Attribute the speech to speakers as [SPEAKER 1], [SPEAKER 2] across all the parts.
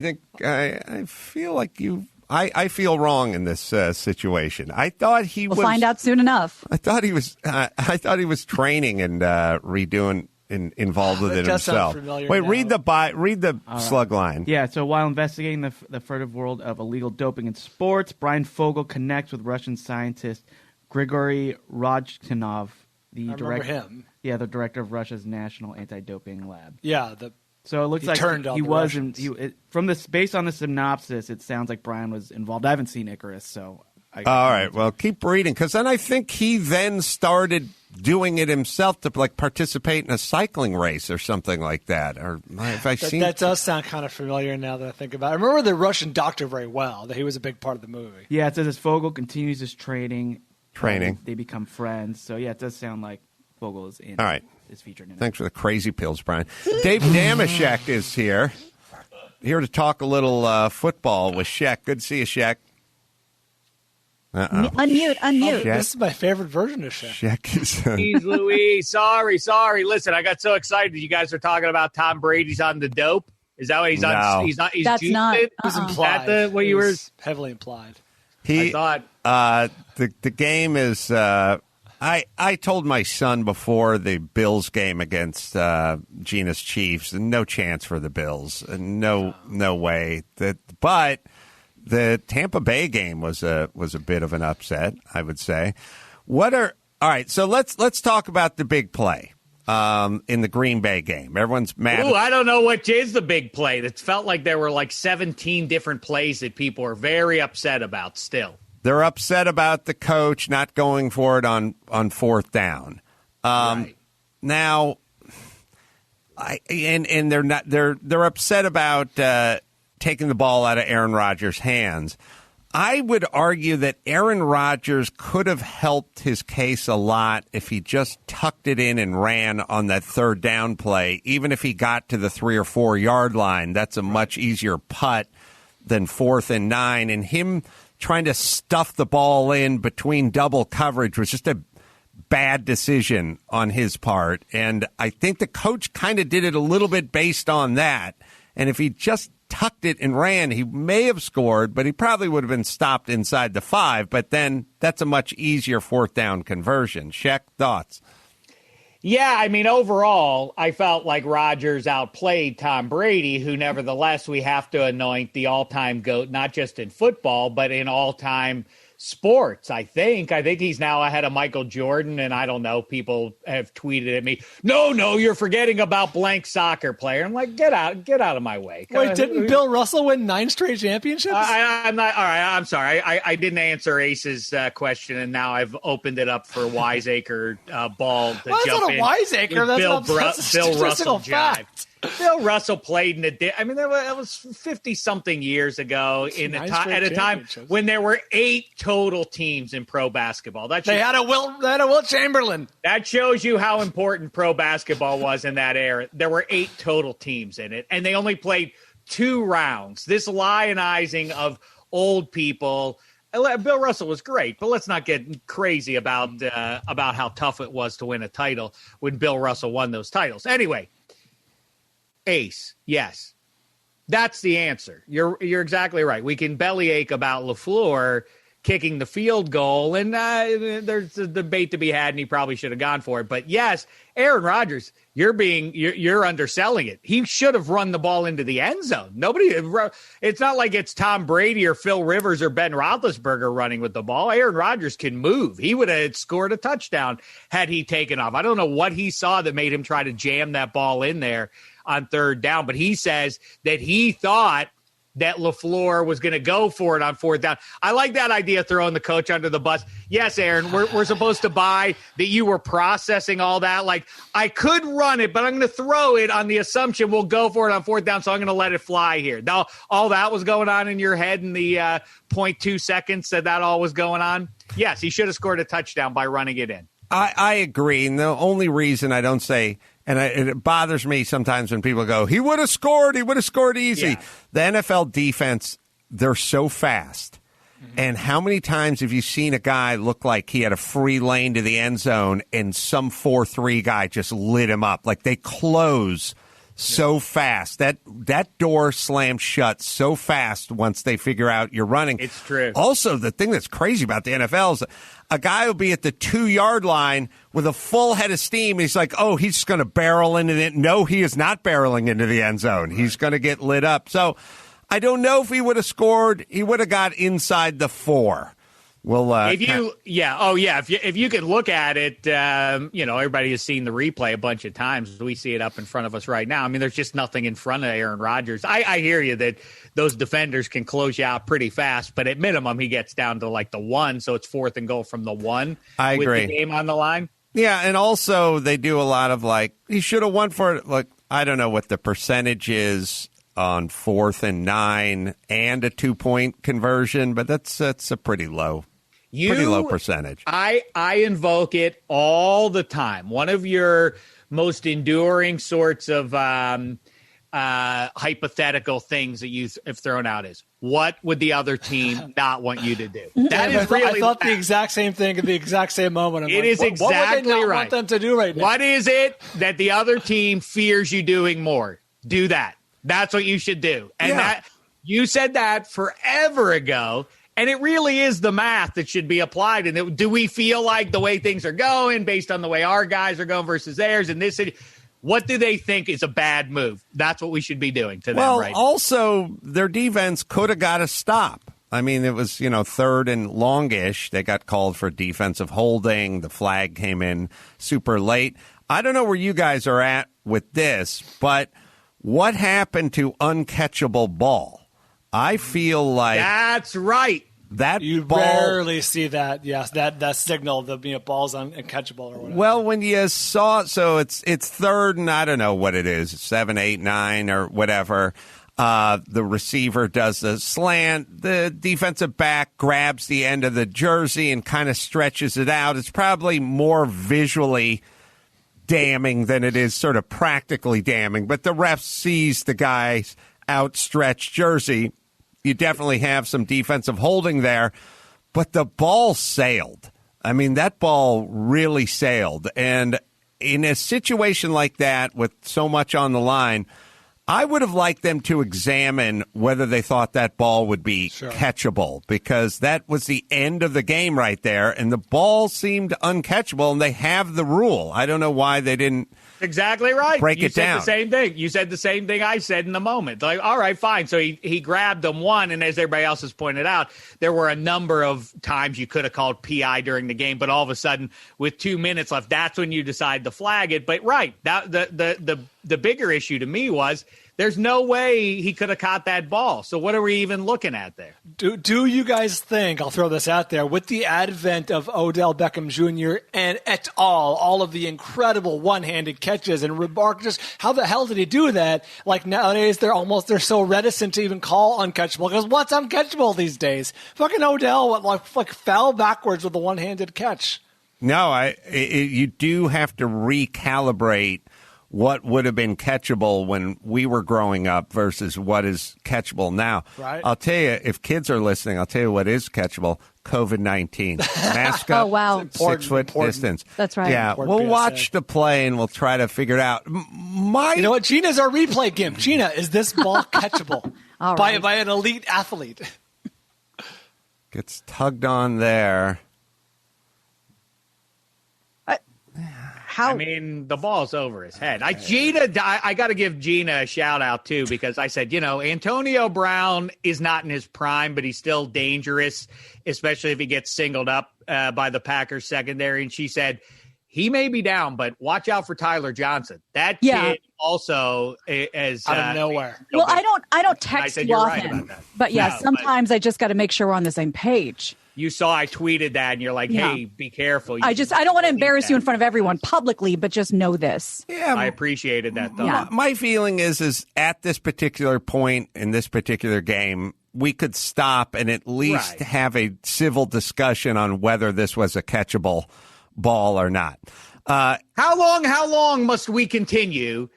[SPEAKER 1] think I feel like I feel wrong in this situation. I thought
[SPEAKER 2] we'll find out soon enough.
[SPEAKER 1] I thought he was training and involved with it himself. Wait,
[SPEAKER 3] now.
[SPEAKER 1] read the slug line.
[SPEAKER 4] Yeah. So while investigating the furtive world of illegal doping in sports, Bryan Fogle connects with Russian scientist Grigory Rodchkinov, the director of Russia's National Anti-Doping Lab.
[SPEAKER 3] Yeah.
[SPEAKER 4] So it looks like he wasn't. Based on the synopsis, it sounds like Bryan was involved. I haven't seen Icarus, so.
[SPEAKER 1] All right. Well, keep reading, because then I think he then started doing it himself to participate in a cycling race or something like that. Or have I seen
[SPEAKER 3] that does sound kind of familiar now that I think about it. I remember the Russian doctor very well. That he was a big part of the movie.
[SPEAKER 4] Yeah, it says as Fogle continues his training, they become friends. So yeah, it does sound like Fogle is in.
[SPEAKER 1] All right.
[SPEAKER 4] Is featured in it.
[SPEAKER 1] Thanks for the crazy pills, Bryan. Dave Dameshek is here to talk a little football with Shek. Good to see you, Shek.
[SPEAKER 2] Unmute.
[SPEAKER 3] This is my favorite version of Shek.
[SPEAKER 1] Shek is.
[SPEAKER 5] Jeez Louise, sorry. Listen, I got so excited. You guys are talking about Tom Brady's on the dope. Is that what he's on? He's not. He's
[SPEAKER 2] That's not.
[SPEAKER 3] It was implied.
[SPEAKER 5] What you were
[SPEAKER 3] heavily implied.
[SPEAKER 5] I thought
[SPEAKER 1] the game is. I told my son before the Bills game against Gina's Chiefs, no chance for the Bills, no way. But the Tampa Bay game was a bit of an upset, I would say. All right? So let's talk about the big play in the Green Bay game. Everyone's mad.
[SPEAKER 5] Ooh, I don't know which is the big play. It felt like there were 17 different plays that people are very upset about still.
[SPEAKER 1] They're upset about the coach not going for it on fourth down.
[SPEAKER 5] Right.
[SPEAKER 1] Now, they're upset about taking the ball out of Aaron Rodgers' hands. I would argue that Aaron Rodgers could have helped his case a lot if he just tucked it in and ran on that third down play. Even if he got to the 3 or 4 yard line, that's a much easier putt than 4th and 9. And him trying to stuff the ball in between double coverage was just a bad decision on his part. And I think the coach kind of did it a little bit based on that. And if he just tucked it and ran, he may have scored, but he probably would have been stopped inside the 5. But then that's a much easier fourth down conversion. Shek, thoughts?
[SPEAKER 5] Yeah, I mean, overall, I felt like Rodgers outplayed Tom Brady, who nevertheless we have to anoint the all-time GOAT, not just in football, but in all-time sports, I think. I think he's now ahead of Michael Jordan, and I don't know, people have tweeted at me, no, you're forgetting about blank soccer player. I'm like, get out of my way.
[SPEAKER 3] Wait, didn't Bill Russell win 9 straight championships?
[SPEAKER 5] I'm not. All right, I'm sorry. I didn't answer Ace's question, and now I've opened it up for Wiseacre ball to jump in.
[SPEAKER 3] That's not a Wiseacre. That's
[SPEAKER 5] Bill Russell
[SPEAKER 3] fact.
[SPEAKER 5] Bill Russell played in I mean, that was 50-something years ago at a time when there were 8 total teams in pro basketball. They had a Wilt Chamberlain. That shows you how important pro basketball was in that era. There were 8 total teams in it, and they only played 2 rounds. This lionizing of old people. Bill Russell was great, but let's not get crazy about how tough it was to win a title when Bill Russell won those titles. Anyway. Ace, yes. That's the answer. You're exactly right. We can bellyache about LaFleur kicking the field goal, and there's a debate to be had, and he probably should have gone for it. But yes, Aaron Rodgers, you're underselling it. He should have run the ball into the end zone. It's not like it's Tom Brady or Phil Rivers or Ben Roethlisberger running with the ball. Aaron Rodgers can move. He would have scored a touchdown had he taken off. I don't know what he saw that made him try to jam that ball in there on third down, but he says that he thought that LaFleur was going to go for it on fourth down. I like that idea, throwing the coach under the bus. Yes, Aaron, we're supposed to buy that you were processing all that. Like, I could run it, but I'm going to throw it on the assumption we'll go for it on fourth down, so I'm going to let it fly here. Now, all that was going on in your head in the 0.2 seconds that all was going on? Yes, he should have scored a touchdown by running it in.
[SPEAKER 1] I agree, and the only reason I don't say – and it bothers me sometimes when people go, he would have scored easy. Yeah. The NFL defense, they're so fast. Mm-hmm. And how many times have you seen a guy look like he had a free lane to the end zone and some 4-3 guy just lit him up? Like, they close so fast. That door slams shut so fast once they figure out you're running.
[SPEAKER 5] It's true.
[SPEAKER 1] Also, the thing that's crazy about the NFL is a guy will be at the 2-yard line with a full head of steam. He's like, oh, he's going to barrel into it. No, he is not barreling into the end zone. He's going to get lit up. So I don't know if he would have scored. He would have got inside the 4. Well,
[SPEAKER 5] if you could look at it, everybody has seen the replay a bunch of times. We see it up in front of us right now. I mean, there's just nothing in front of Aaron Rodgers. I hear you that those defenders can close you out pretty fast, but at minimum, he gets down to like the 1, so it's 4th and goal from the 1.
[SPEAKER 1] I agree.
[SPEAKER 5] With the game on the line.
[SPEAKER 1] Yeah, and also they do a lot of he should have won for it. Like, I don't know what the percentage is on 4th and 9 and a 2-point conversion, but that's a pretty low percentage.
[SPEAKER 5] I invoke it all the time. One of your most enduring sorts of hypothetical things that you have thrown out is, what would the other team not want you to do? That is really.
[SPEAKER 3] I thought the exact same thing at the exact same moment.
[SPEAKER 5] It is exactly
[SPEAKER 3] what would they not
[SPEAKER 5] right.
[SPEAKER 3] want them to do right now?
[SPEAKER 5] What is it that the other team fears you doing more? Do that. That's what you should do. And that you said that forever ago. And it really is the math that should be applied. And do we feel like the way things are going, based on the way our guys are going versus theirs in this city, what do they think is a bad move? That's what we should be doing to them right now.
[SPEAKER 1] Also, their defense could have got a stop. I mean, it was, 3rd and longish. They got called for defensive holding. The flag came in super late. I don't know where you guys are at with this, but what happened to uncatchable ball? I feel like
[SPEAKER 5] that's right.
[SPEAKER 1] That
[SPEAKER 3] you
[SPEAKER 1] ball,
[SPEAKER 3] rarely see that. Yes, that signal the ball's uncatchable or whatever.
[SPEAKER 1] Well, when you saw it, so it's 3rd and I don't know what it is, 7, 8, 9 or whatever. The receiver does the slant. The defensive back grabs the end of the jersey and kind of stretches it out. It's probably more visually damning than it is sort of practically damning. But the ref sees the guy's outstretched jersey. You definitely have some defensive holding there, but the ball sailed. I mean, that ball really sailed. And in a situation like that with so much on the line, I would have liked them to examine whether they thought that ball would be catchable, because that was the end of the game right there, and the ball seemed uncatchable, and they have the rule. I don't know why they didn't.
[SPEAKER 5] Exactly right.
[SPEAKER 1] Break it down.
[SPEAKER 5] You said the same thing. You said the same thing I said in the moment. Like, all right, fine. So he grabbed them one, and as everybody else has pointed out, there were a number of times you could have called PI during the game, but all of a sudden, with 2 minutes left, that's when you decide to flag it. But that the bigger issue to me was there's no way he could have caught that ball. So what are we even looking at there?
[SPEAKER 3] Do you guys think, I'll throw this out there, with the advent of Odell Beckham Jr. and et al., all of the incredible one-handed catches and remark, just how the hell did he do that? Like nowadays they're so reticent to even call uncatchable, because what's uncatchable these days? Fucking Odell like fell backwards with a one-handed catch.
[SPEAKER 1] No, you do have to recalibrate what would have been catchable when we were growing up versus what is catchable now.
[SPEAKER 3] Right.
[SPEAKER 1] I'll tell you, if kids are listening, I'll tell you what is catchable: COVID-19. Mask up.
[SPEAKER 2] Oh, wow.
[SPEAKER 1] 6 foot distance.
[SPEAKER 2] That's right.
[SPEAKER 1] Yeah, we'll watch the play and we'll try to figure it out.
[SPEAKER 3] You know what? Gina's our replay gimp. Gina, is this ball catchable by an elite athlete?
[SPEAKER 1] Gets tugged on there.
[SPEAKER 5] I mean, the ball's over his head. I got to give Gina a shout out too, because I said, Antonio Brown is not in his prime, but he's still dangerous, especially if he gets singled up by the Packers secondary. And she said, he may be down, but watch out for Tyler Johnson. That kid also is
[SPEAKER 3] out of nowhere.
[SPEAKER 2] Well, I don't text you often, but sometimes I just got to make sure we're on the same page.
[SPEAKER 5] You saw I tweeted that, and you're like, hey, be careful. I
[SPEAKER 2] don't want to embarrass you in front of everyone publicly, but just know this.
[SPEAKER 1] Yeah,
[SPEAKER 5] I appreciated that, though.
[SPEAKER 2] Yeah.
[SPEAKER 1] My feeling is at this particular point in this particular game, we could stop and at least have a civil discussion on whether this was a catchable ball or not.
[SPEAKER 5] How long must we continue?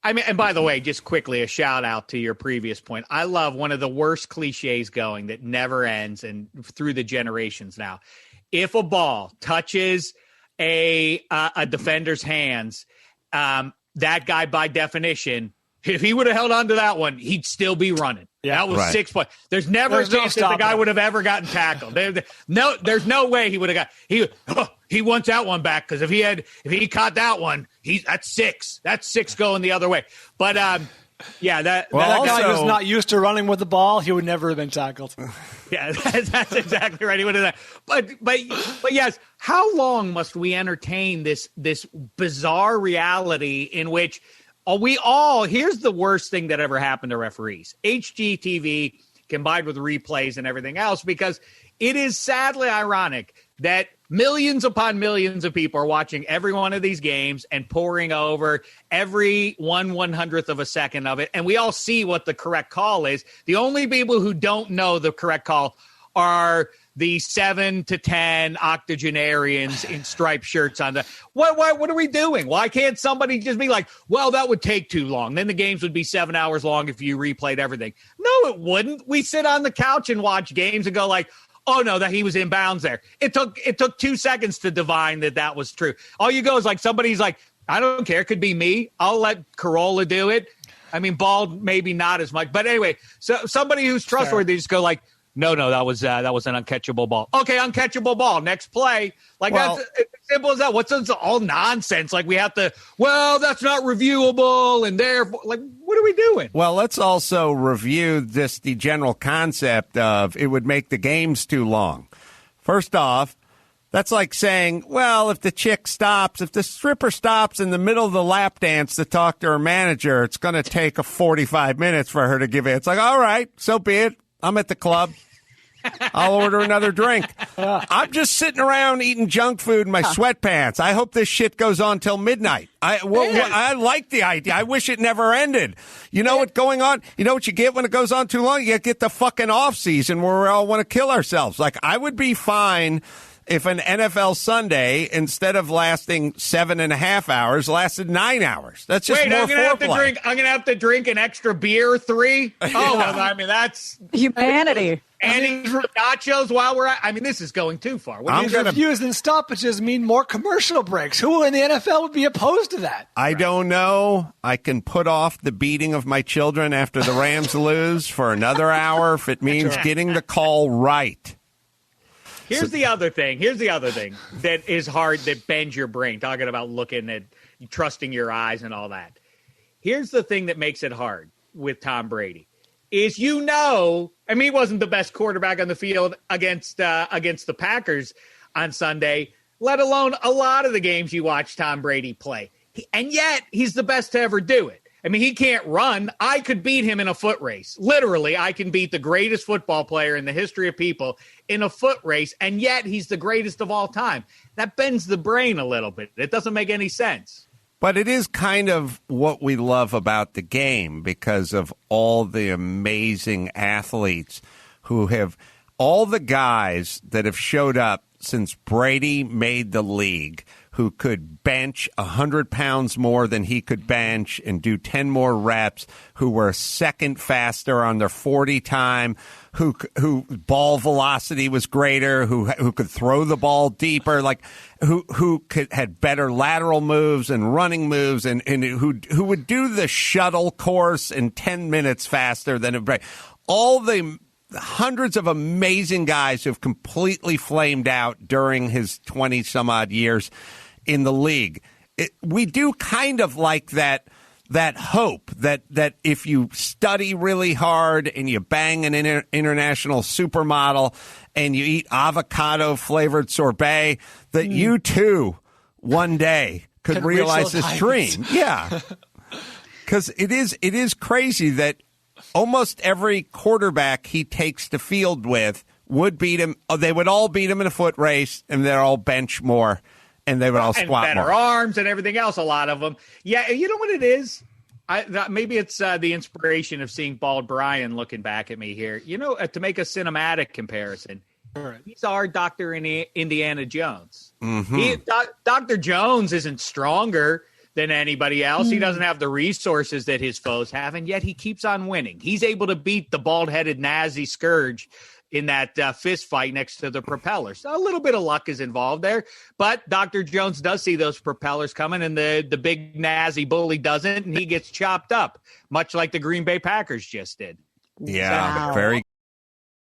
[SPEAKER 5] I mean, and by the way, just quickly, a shout out to your previous point. I love one of the worst cliches going that never ends and through the generations now. If a ball touches a defender's hands, that guy by definition If he would have held on to that one, he'd still be running. Yeah, that was 6 points. There's never a chance that the guy would have ever gotten tackled. There's no way he would have got. He wants that one back because if he caught that one, that's 6. That's 6 going the other way. But that
[SPEAKER 3] guy who's not used to running with the ball, he would never have been tackled.
[SPEAKER 5] Yeah, that's exactly right. He would have done. But yes, how long must we entertain this bizarre reality in which here's the worst thing that ever happened to referees. HGTV combined with replays and everything else, because it is sadly ironic that millions upon millions of people are watching every one of these games and poring over every 1/100th of a second of it. And we all see what the correct call is. The only people who don't know the correct call are the 7 to 10 octogenarians in striped shirts on the what are we doing? Why can't somebody just be like, well, that would take too long. Then the games would be 7 hours long if you replayed everything. No, it wouldn't. We sit on the couch and watch games and go like, oh no, that he was in bounds there. It took 2 seconds to divine that was true. All you go is like, somebody's like, I don't care. It could be me. I'll let Carolla do it. I mean, bald, maybe not as much, but anyway, so somebody who's trustworthy just go like, no, that was an uncatchable ball. Okay, uncatchable ball. Next play. That's as simple as that. What's this all nonsense? Like we have to, that's not reviewable and therefore, what are we doing?
[SPEAKER 1] Well, let's also review the general concept of it would make the games too long. First off, that's like saying, well, if the stripper stops in the middle of the lap dance to talk to her manager, it's going to take 45 minutes for her to give in. It's like, all right, so be it. I'm at the club. I'll order another drink. I'm just sitting around eating junk food in my sweatpants. I hope this shit goes on till midnight. I like the idea. I wish it never ended. You know what's going on? You know what you get when it goes on too long? You get the fucking off season where we all want to kill ourselves. Like, I would be fine if an NFL Sunday, instead of lasting 7.5 hours, lasted 9 hours. That's just more foreplay.
[SPEAKER 5] I'm gonna have to drink an extra beer 3. Oh, well, I mean, that's
[SPEAKER 2] humanity.
[SPEAKER 5] And nachos while we're at. I mean, this is going too far.
[SPEAKER 3] Reviews and stoppages mean more commercial breaks. Who in the NFL would be opposed to that?
[SPEAKER 1] I don't know. I can put off the beating of my children after the Rams lose for another hour if it means getting the call right.
[SPEAKER 5] Here's the other thing that is hard, that bends your brain, talking about looking at trusting your eyes and all that. Here's the thing that makes it hard with Tom Brady is, he wasn't the best quarterback on the field against the Packers on Sunday, let alone a lot of the games you watch Tom Brady play. And yet he's the best to ever do it. I mean, he can't run. I could beat him in a foot race. Literally, I can beat the greatest football player in the history of people in a foot race, and yet he's the greatest of all time. That bends the brain a little bit. It doesn't make any sense.
[SPEAKER 1] But it is kind of what we love about the game because of all the amazing athletes who have – all the guys that have showed up since Brady made the league – who could bench 100 pounds more than he could bench and do 10 more reps, who were a second faster on their 40 time, who ball velocity was greater, who could throw the ball deeper, like who had better lateral moves and running moves, and who would do the shuttle course in 10 minutes faster than all the hundreds of amazing guys who have completely flamed out during his 20 some odd years in the league. We do kind of like that hope that if you study really hard and you bang an international supermodel and you eat avocado flavored sorbet, that you too one day could realize this dream. Yeah. Because it is crazy that almost every quarterback he takes the field with would beat him. They would all beat him in a foot race, and they're all bench more. And they would all squat
[SPEAKER 5] and better
[SPEAKER 1] more.
[SPEAKER 5] Arms and everything else, a lot of them. Yeah, you know what it is? Maybe it's the inspiration of seeing bald Bryan looking back at me here. To make a cinematic comparison, he's our Dr. Indiana Jones. Mm-hmm. Dr. Jones isn't stronger than anybody else. He doesn't have the resources that his foes have, and yet he keeps on winning. He's able to beat the bald-headed Nazi scourge in that fist fight next to the propeller. So a little bit of luck is involved there. But Dr. Jones does see those propellers coming, and the big Nazi bully doesn't, and he gets chopped up, much like the Green Bay Packers just did.
[SPEAKER 1] Yeah, very